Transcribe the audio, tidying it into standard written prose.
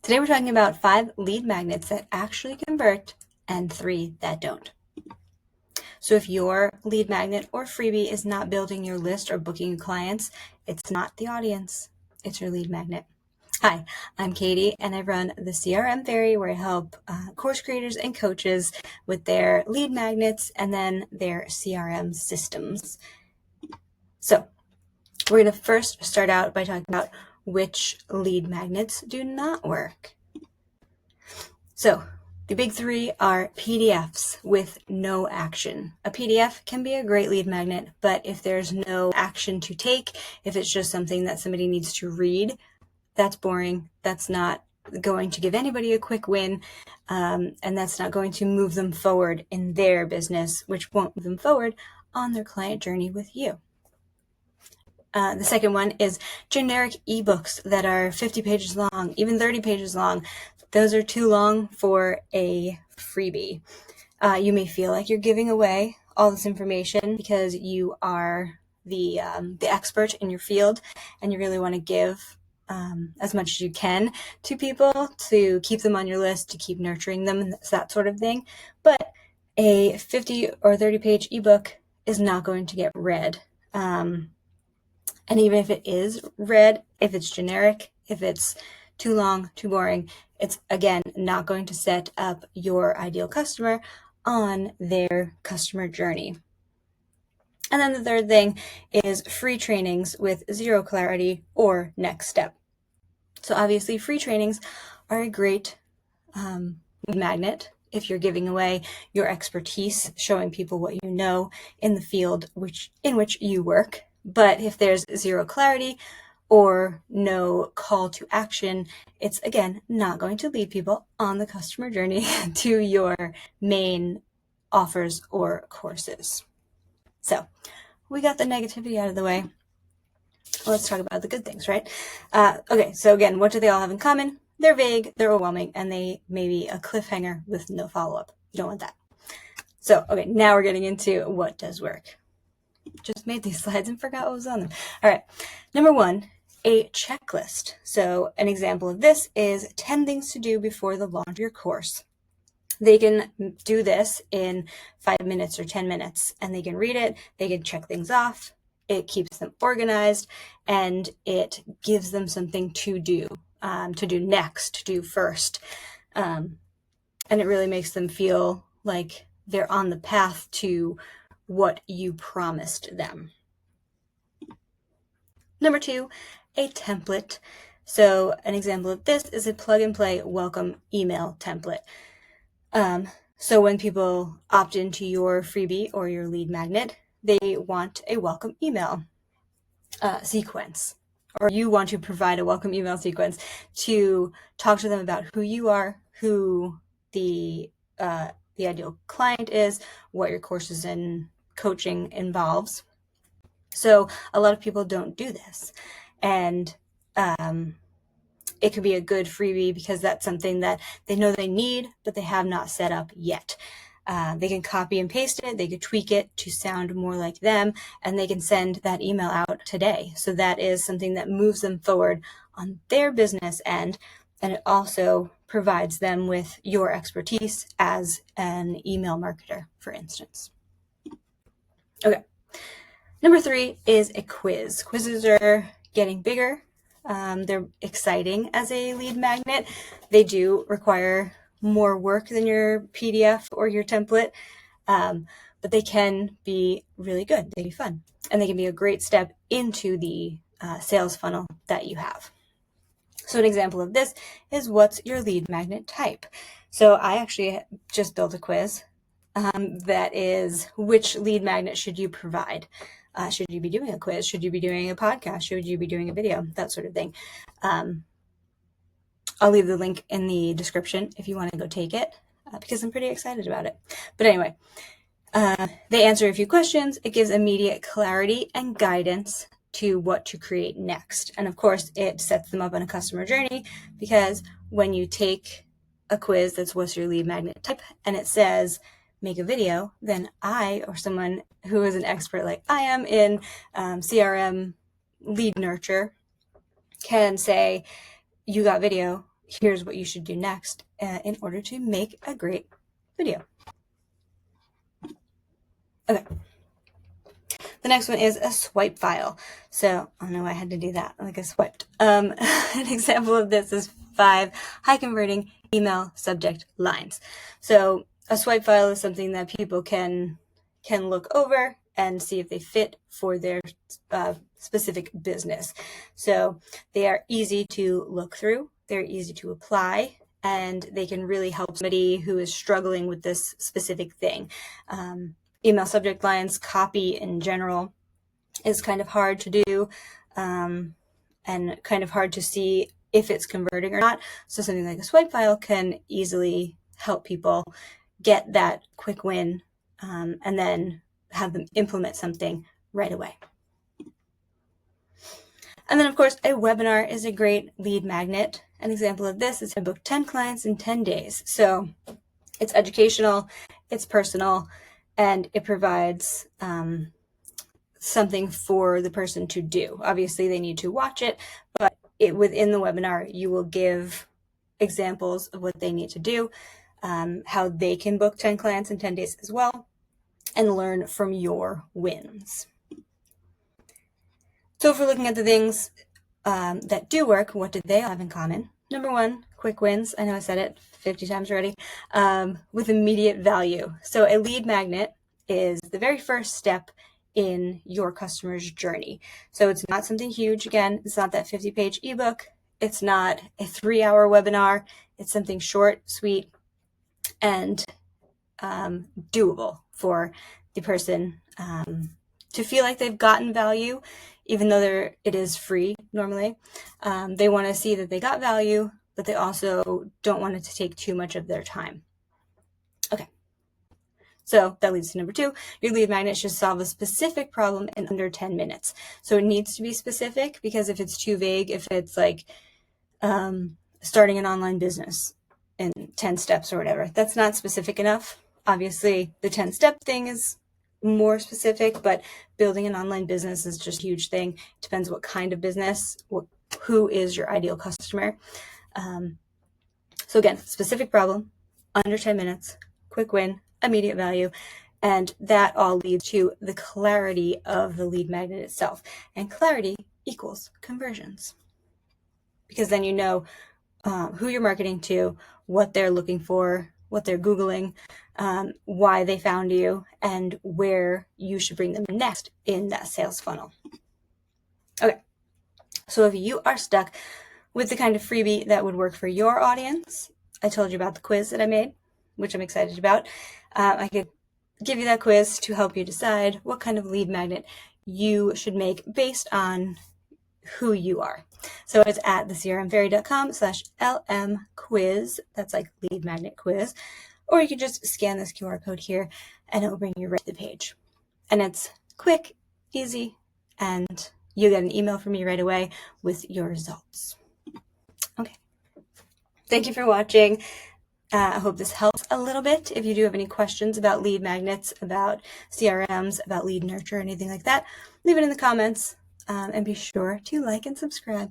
Today we're talking about 5 lead magnets that actually convert and 3 that don't. So if your lead magnet or freebie is not building your list or booking clients, it's not the audience, it's your lead magnet. Hi, I'm Katie, and I run the CRM Fairy, where I help course creators and coaches with their lead magnets and then their CRM systems. So we're going to first start out by talking about which lead magnets do not work. So the big 3 are PDFs with no action. A PDF can be a great lead magnet, but if there's no action to take, if it's just something that somebody needs to read, that's boring. That's not going to give anybody a quick win, and that's not going to move them forward in their business, which won't move them forward on their client journey with you. The second one is generic ebooks that are 50 pages long, even 30 pages long. Those are too long for a freebie. You may feel like you're giving away all this information because you are the expert in your field and you really want to give as much as you can to people to keep them on your list, to keep nurturing them, and that sort of thing. But a 50 or 30 page ebook is not going to get read. And even if it is read, if it's generic, if it's too long, too boring, it's, again, not going to set up your ideal customer on their customer journey. And then the third thing is free trainings with zero clarity or next step. So obviously free trainings are a great magnet if you're giving away your expertise, showing people what you know in the field in which you work. But if there's zero clarity or no call to action, it's, again, not going to lead people on the customer journey to your main offers or courses. So we got the negativity out of the way. Let's talk about the good things, right? Okay, so again, what do they all have in common? They're vague, they're overwhelming, and they may be a cliffhanger with no follow-up. You don't want that. So, okay, now we're getting into what does work. Just made these slides and forgot what was on them. All right, number 1, a checklist. So an example of this is 10 things to do before the launch of your course. They can do this in 5 minutes or 10 minutes, and they can read it, they can check things off, it keeps them organized, and it gives them something to do next, to do first. And it really makes them feel like they're on the path to what you promised them. Number 2, a template. So an example of this is a plug and play welcome email template. So when people opt into your freebie or your lead magnet, they want a welcome email sequence, or you want to provide a welcome email sequence to talk to them about who you are, who the ideal client is, what your courses and coaching involves. So a lot of people don't do this, and it could be a good freebie because that's something that they know they need, but they have not set up yet. They can copy and paste it, they could tweak it to sound more like them, and they can send that email out today. So that is something that moves them forward on their business end, and it also provides them with your expertise as an email marketer, for instance. Okay. Number 3 is a quiz. Quizzes are getting bigger. They're exciting as a lead magnet. They do require more work than your PDF or your template, but they can be really good. They can be fun, and they can be a great step into the sales funnel that you have. So an example of this is, what's your lead magnet type? So I actually just built a quiz that is, which lead magnet should you provide? Should you be doing a quiz? Should you be doing a podcast? Should you be doing a video? That sort of thing. I'll leave the link in the description if you want to go take it, because I'm pretty excited about it. But anyway, they answer a few questions. It gives immediate clarity and guidance to what to create next. And of course, it sets them up on a customer journey, because when you take a quiz that's what's your lead magnet type, and it says make a video, then I, or someone who is an expert like I am in CRM lead nurture, can say, you got video, here's what you should do next in order to make a great video. Okay. The next one is a swipe file. So, I don't know why I had to do that, like I swiped. An example of this is 5 high converting email subject lines. So a swipe file is something that people can look over and see if they fit for their specific business. So they are easy to look through, they're easy to apply, and they can really help somebody who is struggling with this specific thing. Email subject lines, copy in general, is kind of hard to do and kind of hard to see if it's converting or not. So something like a swipe file can easily help people get that quick win and then have them implement something right away. And then, of course, a webinar is a great lead magnet. An example of this is I booked 10 clients in 10 days. So it's educational, it's personal, and it provides something for the person to do. Obviously, they need to watch it, but within the webinar, you will give examples of what they need to do, how they can book 10 clients in 10 days as well, and learn from your wins. So if we're looking at the things that do work, what do they have in common? Number 1, quick wins. I know I said it 50 times already, with immediate value. So a lead magnet is the very first step in your customer's journey. So it's not something huge. Again, it's not that 50-page ebook. It's not a 3-hour webinar. It's something short, sweet, and doable for the person to feel like they've gotten value, even though it is free normally. They want to see that they got value, but they also don't want it to take too much of their time. Okay. So that leads to number 2. Your lead magnet should solve a specific problem in under 10 minutes. So it needs to be specific, because if it's too vague, if it's like starting an online business in 10 steps or whatever, that's not specific enough. Obviously, the 10-step thing is more specific, but building an online business is just a huge thing. It depends what kind of business, who is your ideal customer. So again, specific problem, under 10 minutes, quick win, immediate value, and that all leads to the clarity of the lead magnet itself. And clarity equals conversions, because then you know who you're marketing to, what they're looking for, what they're Googling, why they found you, and where you should bring them next in that sales funnel. Okay, so if you are stuck with the kind of freebie that would work for your audience, I told you about the quiz that I made, which I'm excited about. I could give you that quiz to help you decide what kind of lead magnet you should make based on who you are. So it's at thecrmfairy.com/LM quiz. That's like lead magnet quiz. Or you can just scan this QR code here and it will bring you right to the page. And it's quick, easy, and you get an email from me right away with your results. Okay. Thank you for watching. I hope this helps a little bit. If you do have any questions about lead magnets, about CRMs, about lead nurture, anything like that, leave it in the comments, and be sure to like and subscribe.